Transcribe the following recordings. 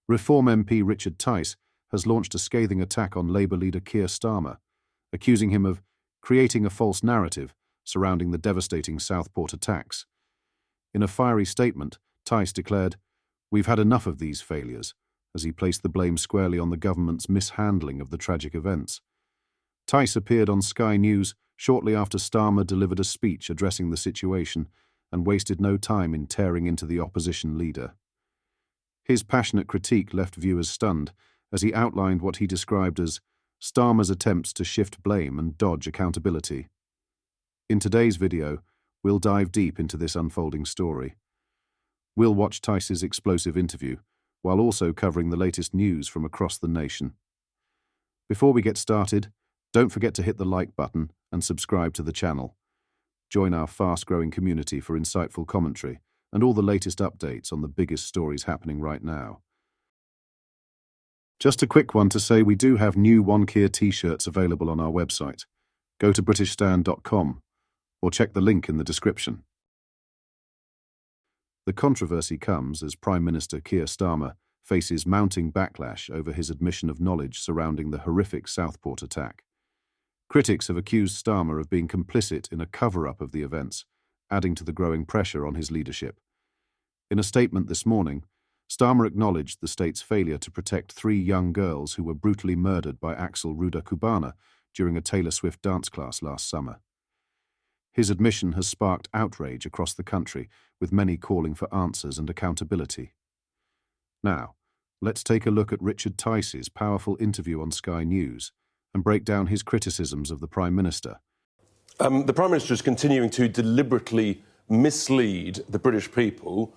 Reform MP Richard Tice has launched a scathing attack on Labour leader Keir Starmer, accusing him of creating a false narrative surrounding the devastating Southport attacks. In a fiery statement, Tice declared, "We've had enough of these failures," as he placed the blame squarely on the government's mishandling of the tragic events. Tice appeared on Sky News shortly after Starmer delivered a speech addressing the situation and wasted no time in tearing into the opposition leader. His passionate critique left viewers stunned as he outlined what he described as Starmer's attempts to shift blame and dodge accountability. In today's video, we'll dive deep into this unfolding story. We'll watch Tice's explosive interview, while also covering the latest news from across the nation. Before we get started, don't forget to hit the like button and subscribe to the channel. Join our fast-growing community for insightful commentary and all the latest updates on the biggest stories happening right now. Just a quick one to say we do have new One Keir T-shirts available on our website. Go to britishstand.com or check the link in the description. The controversy comes as Prime Minister Keir Starmer faces mounting backlash over his admission of knowledge surrounding the horrific Southport attack. Critics have accused Starmer of being complicit in a cover-up of the events, adding to the growing pressure on his leadership. In a statement this morning, Starmer acknowledged the state's failure to protect 3 young girls who were brutally murdered by Axel Ruda Cubana during a Taylor Swift dance class last summer. His admission has sparked outrage across the country, with many calling for answers and accountability. Now, let's take a look at Richard Tice's powerful interview on Sky News and break down his criticisms of the Prime Minister. The Prime Minister is continuing to deliberately mislead the British people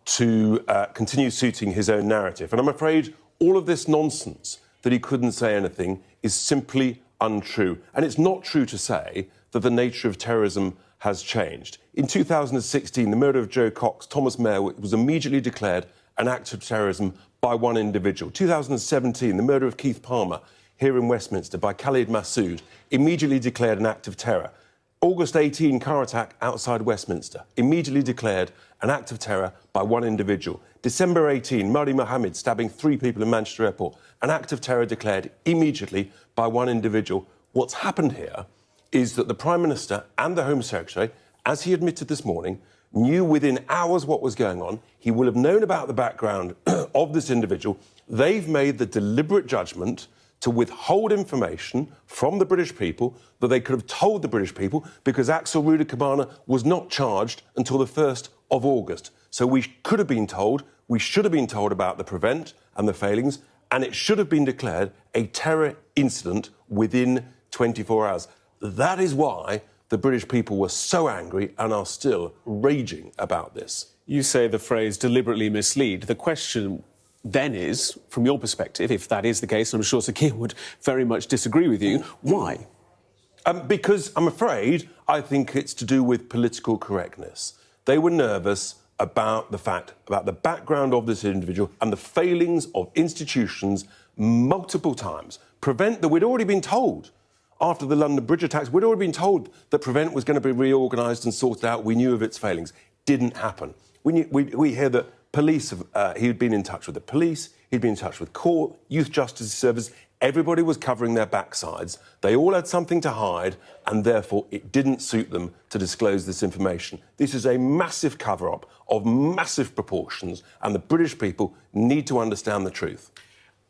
to continue suiting his own narrative. And I'm afraid all of this nonsense that he couldn't say anything is simply untrue. And it's not true to say that the nature of terrorism has changed. In 2016, the murder of Joe Cox, Thomas Mayer, was immediately declared an act of terrorism by one individual. 2017, the murder of Keith Palmer here in Westminster by Khalid Massoud, immediately declared an act of terror. August 18 car attack outside Westminster, immediately declared an act of terror by one individual. December 18, Murray Mohammed stabbing 3 people in Manchester Airport, an act of terror declared immediately by one individual. What's happened here is that the Prime Minister and the Home Secretary, as he admitted this morning, knew within hours what was going on. He will have known about the background of this individual. They've made the deliberate judgment to withhold information from the British people that they could have told the British people because Axel Ruda Cubana was not charged until the 1st of August. So we could have been told, we should have been told about the prevent and the failings, and it should have been declared a terror incident within 24 hours. That is why the British people were so angry and are still raging about this. You say the phrase deliberately mislead. The question then is, from your perspective, if that is the case, and I'm sure Sir Keir would very much disagree with you, why? Because I'm afraid I think it's to do with political correctness. They were nervous about the background of this individual and the failings of institutions multiple times. Prevent that we'd already been told after the London Bridge attacks, we'd already been told that Prevent was going to be reorganised and sorted out. We knew of its failings. Didn't happen. We hear that police, he'd been in touch with the police, he'd been in touch with court, youth justice service. Everybody was covering their backsides. They all had something to hide, and therefore it didn't suit them to disclose this information. This is a massive cover-up of massive proportions, and the British people need to understand the truth.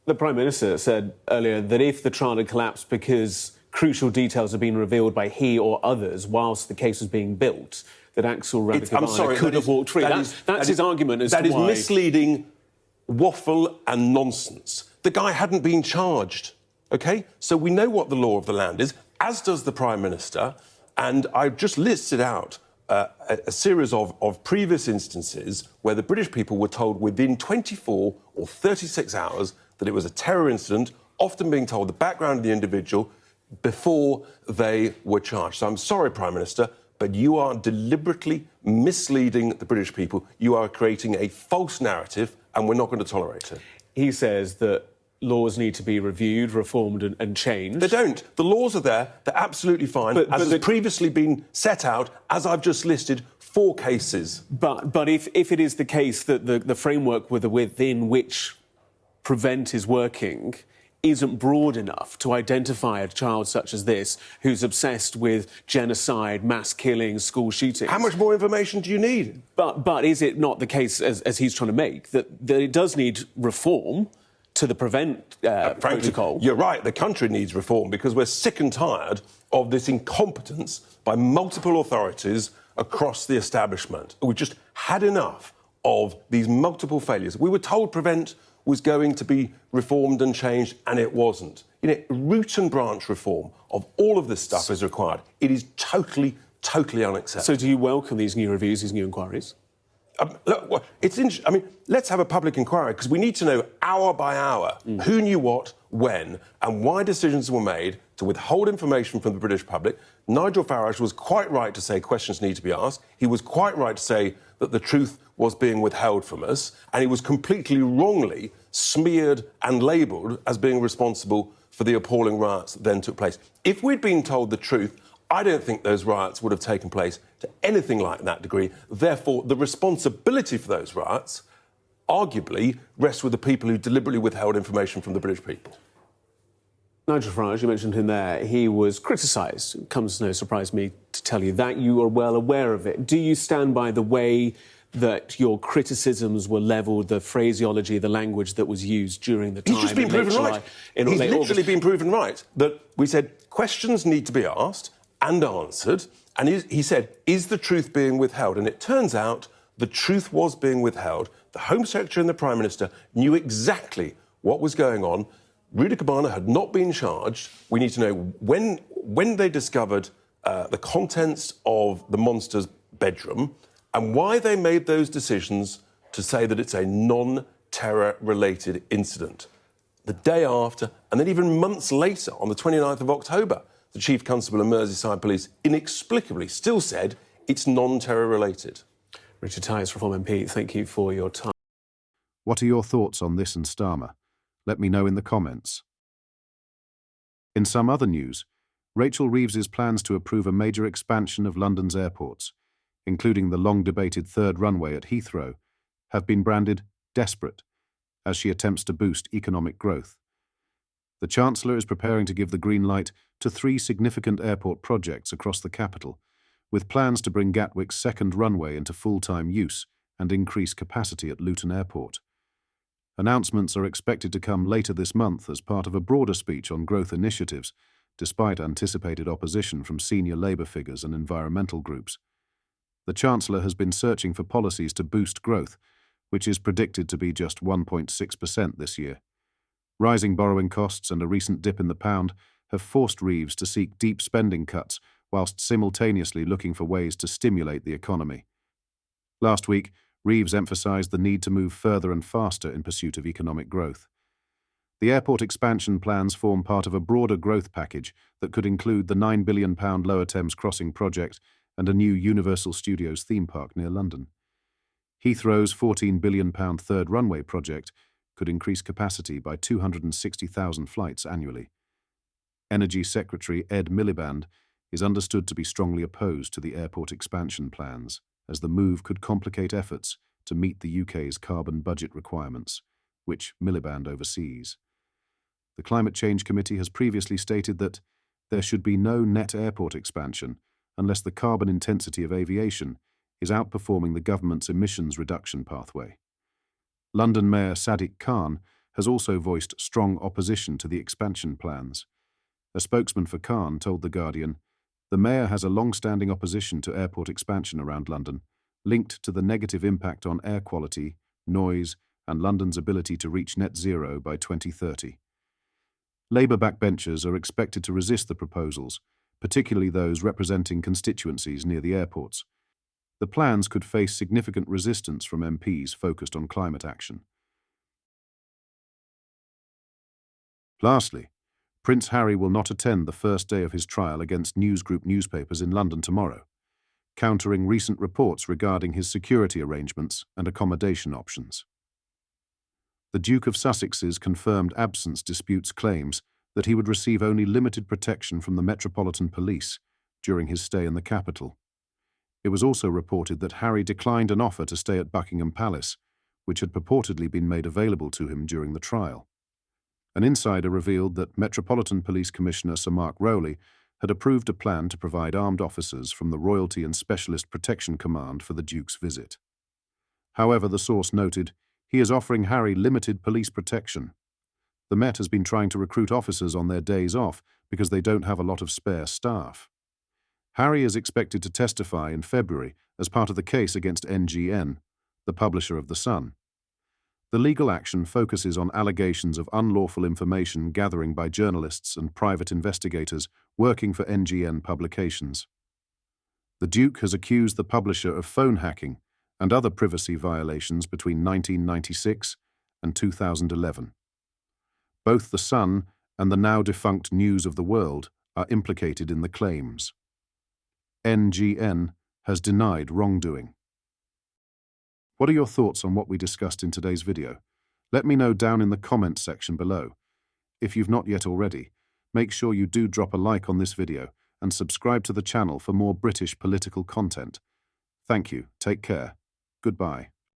The Prime Minister said earlier that if the trial had collapsed because crucial details had been revealed by he or others whilst the case was being built, that Axel Ruda Cubana could have walked free. That's his argument as to why. That is misleading waffle and nonsense. The guy hadn't been charged, OK? So we know what the law of the land is, as does the Prime Minister, and I've just listed out a series of previous instances where the British people were told within 24 or 36 hours that it was a terror incident, often being told the background of the individual before they were charged. So I'm sorry, Prime Minister, but you are deliberately misleading the British people. You are creating a false narrative, and we're not going to tolerate it. He says that laws need to be reviewed, reformed and changed. They don't. The laws are there. They're absolutely fine, as has previously been set out, as I've just listed, 4 cases. But if it is the case that the framework within which prevent is working isn't broad enough to identify a child such as this who's obsessed with genocide, mass killings, school shootings. How much more information do you need? But is it not the case, as he's trying to make, that it does need reform to the prevent protocol? You're right, the country needs reform because we're sick and tired of this incompetence by multiple authorities across the establishment. We've just had enough of these multiple failures. We were told prevent was going to be reformed and changed, and it wasn't. You know, root and branch reform of all of this stuff is required. It is totally, totally unacceptable. So do you welcome these new reviews, these new inquiries? Look, well, it's interesting. I mean, let's have a public inquiry, because we need to know hour by hour who knew what, when, and why decisions were made to withhold information from the British public. Nigel Farage was quite right to say questions need to be asked. He was quite right to say that the truth was being withheld from us, and he was completely wrongly smeared and labelled as being responsible for the appalling riots that then took place. If we'd been told the truth, I don't think those riots would have taken place to anything like that degree. Therefore, the responsibility for those riots arguably rests with the people who deliberately withheld information from the British people. Nigel Farage, you mentioned him there, he was criticised. It comes as no surprise to me to tell you that. You are well aware of it. Do you stand by the way that your criticisms were levelled, the phraseology, the language that was used during the time? He's just been proven right. He's literally been proven right. That we said questions need to be asked and answered, and he said, is the truth being withheld? And it turns out the truth was being withheld. The Home Secretary and the Prime Minister knew exactly what was going on. Rudy Cabana had not been charged. We need to know when they discovered the contents of the monster's bedroom and why they made those decisions to say that it's a non-terror-related incident. The day after, and then even months later, on the 29th of October, the Chief Constable of Merseyside Police inexplicably still said it's non-terror-related. Richard Tice, Reform MP, thank you for your time. What are your thoughts on this and Starmer? Let me know in the comments. In some other news, Rachel Reeves's plans to approve a major expansion of London's airports, including the long-debated third runway at Heathrow, have been branded desperate as she attempts to boost economic growth. The Chancellor is preparing to give the green light to 3 significant airport projects across the capital, with plans to bring Gatwick's second runway into full-time use and increase capacity at Luton Airport. Announcements are expected to come later this month as part of a broader speech on growth initiatives, despite anticipated opposition from senior Labour figures and environmental groups. The Chancellor has been searching for policies to boost growth, which is predicted to be just 1.6% this year. Rising borrowing costs and a recent dip in the pound have forced Reeves to seek deep spending cuts whilst simultaneously looking for ways to stimulate the economy. Last week, Reeves emphasised the need to move further and faster in pursuit of economic growth. The airport expansion plans form part of a broader growth package that could include the £9 billion Lower Thames Crossing project and a new Universal Studios theme park near London. Heathrow's £14 billion third runway project could increase capacity by 260,000 flights annually. Energy Secretary Ed Miliband is understood to be strongly opposed to the airport expansion plans, as the move could complicate efforts to meet the UK's carbon budget requirements, which Miliband oversees. The Climate Change Committee has previously stated that there should be no net airport expansion unless the carbon intensity of aviation is outperforming the government's emissions reduction pathway. London Mayor Sadiq Khan has also voiced strong opposition to the expansion plans. A spokesman for Khan told The Guardian, "The Mayor has a long-standing opposition to airport expansion around London, linked to the negative impact on air quality, noise, and London's ability to reach net zero by 2030. Labour backbenchers are expected to resist the proposals, particularly those representing constituencies near the airports. The plans could face significant resistance from MPs focused on climate action." Lastly, Prince Harry will not attend the first day of his trial against News Group newspapers in London tomorrow, countering recent reports regarding his security arrangements and accommodation options. The Duke of Sussex's confirmed absence disputes claims that he would receive only limited protection from the Metropolitan Police during his stay in the capital. It was also reported that Harry declined an offer to stay at Buckingham Palace, which had purportedly been made available to him during the trial. An insider revealed that Metropolitan Police Commissioner Sir Mark Rowley had approved a plan to provide armed officers from the Royalty and Specialist Protection Command for the Duke's visit. However, the source noted, he is offering Harry limited police protection. The Met has been trying to recruit officers on their days off because they don't have a lot of spare staff. Harry is expected to testify in February as part of the case against NGN, the publisher of The Sun. The legal action focuses on allegations of unlawful information gathering by journalists and private investigators working for NGN publications. The Duke has accused the publisher of phone hacking and other privacy violations between 1996 and 2011. Both The Sun and the now-defunct News of the World are implicated in the claims. NGN has denied wrongdoing. What are your thoughts on what we discussed in today's video? Let me know down in the comments section below. If you've not yet already, make sure you do drop a like on this video and subscribe to the channel for more British political content. Thank you, take care, goodbye.